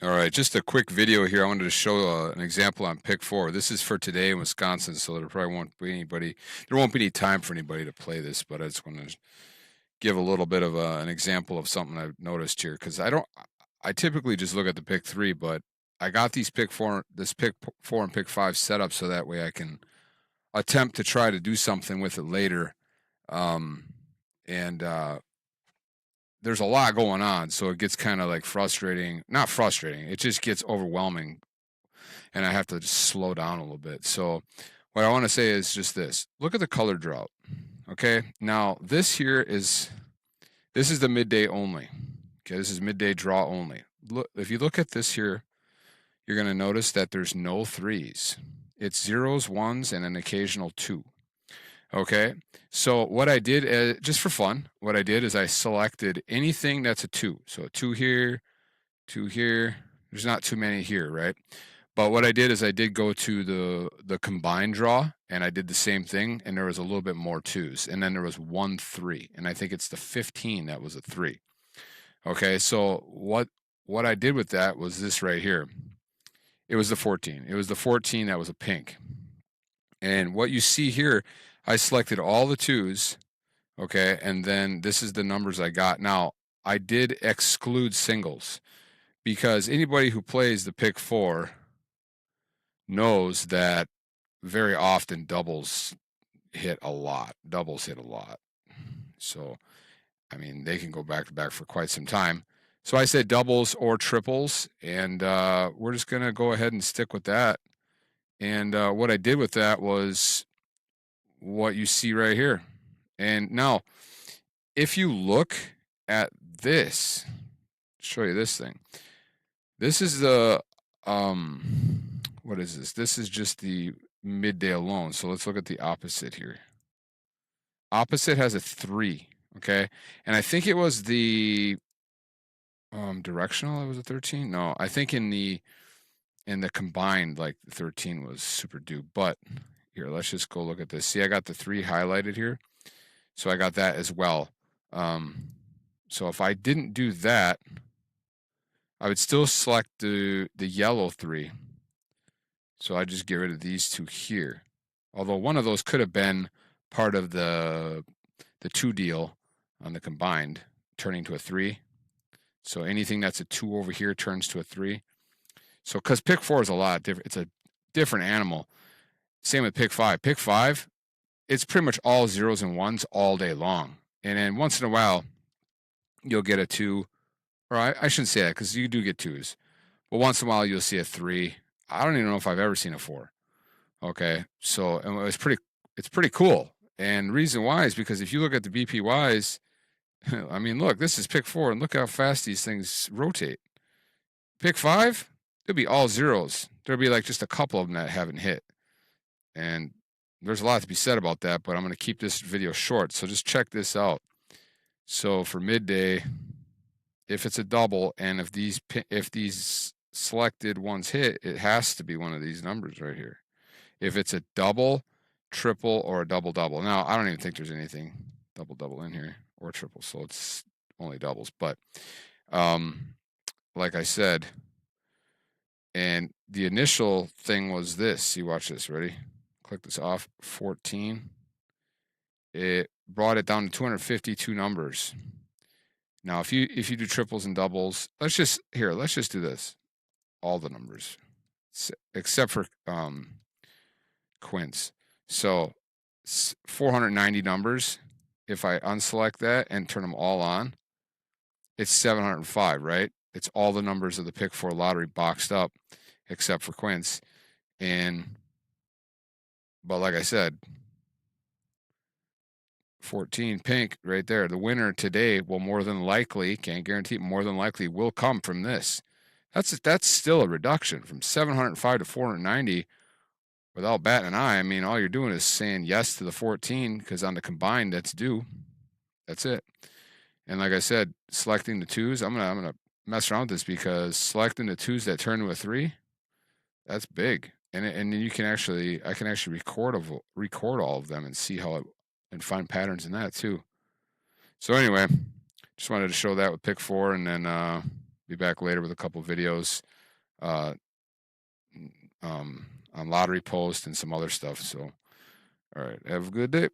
All right, just a quick video here. I wanted to show an example on pick four. This is for today in Wisconsin, so there probably won't be anybody. There won't be any time for anybody to play this, but I just want to give a little bit of an example of something I've noticed here because I don't. I typically just look at the pick three, but I got these pick four and pick five set up so that way I can attempt to try to do something with it later. Um, and there's a lot going on, so it gets kind of like frustrating. Not frustrating. It just gets overwhelming and I have to just slow down a little bit. So what I want to say is just this. Look at the color drought. Okay. Now this is the midday only. Okay, this is midday draw only. Look, if you look at this here, you're going to notice that there's no threes. It's zeros, ones, and an occasional two. Okay. So what I did, just for fun, what I did is I selected anything that's a two. So a two here, two here. There's not too many here, right? But what I did is I did go to the combined draw and I did the same thing and there was a little bit more twos and then there was 1 3 and I think it's the 15 that was a 3. Okay, so what I did with that was this right here. It was the 14. It was the 14 that was a pink. And what you see here, I selected all the twos, okay, and then this is the numbers I got. Now, I did exclude singles because anybody who plays the pick four knows that very often doubles hit a lot. Doubles hit a lot. So, I mean, they can go back to back for quite some time. So I said doubles or triples, and we're just going to go ahead and stick with that. And what I did with that was what you see right here. And now, if you look at this, show you this thing. This is the what is this? This is just the midday alone. So let's look at the opposite here. Opposite has a 3, okay? And I think it was the directional it was a 13. No, I think in the combined, like the 13 was super dupe. But here, let's just go look at this. See, I got the 3 highlighted here. So I got that as well. So if I didn't do that, I would still select the yellow 3. So I just get rid of these 2 here. Although one of those could have been part of the 2 deal on the combined, turning to a 3. So anything that's a 2 over here turns to a 3. So because pick 4 is a lot different, it's a different animal. Same with pick 5. Pick 5, it's pretty much all zeros and ones all day long. And then once in a while, you'll get a 2, or I shouldn't say that because you do get 2s. But once in a while, you'll see a 3. I don't even know if I've ever seen a 4. Okay, so it's pretty cool. And the reason why is because if you look at the BPYs, I mean, look, this is pick 4, and look how fast these things rotate. Pick 5, there'll be all zeros. There'll be like just a couple of them that haven't hit. And there's a lot to be said about that, but I'm going to keep this video short. So just check this out. So for midday, if it's a double and if these selected ones hit, it has to be one of these numbers right here. If it's a double, triple, or a double-double. Now, I don't even think there's anything double-double in here or triple, so it's only doubles. But like I said, and the initial thing was this. See, watch this. Ready? Click this off. 14. It brought it down to 252 numbers. Now, if you do triples and doubles, let's just do this. All the numbers, except for quints. So 490 numbers. If I unselect that and turn them all on, it's 705, right? It's all the numbers of the pick 4 lottery boxed up, except for quints. But like I said, 14 pink right there. The winner today will more than likely, can't guarantee, more than likely will come from this. That's still a reduction from 705 to 490 without batting an eye. I mean, all you're doing is saying yes to the 14 because on the combined that's due. That's it. And like I said, selecting the 2s, I'm gonna mess around with this because selecting the 2s that turn to a 3, that's big. And you can I can actually record all of them and see how and find patterns in that too. So anyway, just wanted to show that with pick 4, and then be back later with a couple videos uh, on lottery post and some other stuff. So, all right, have a good day.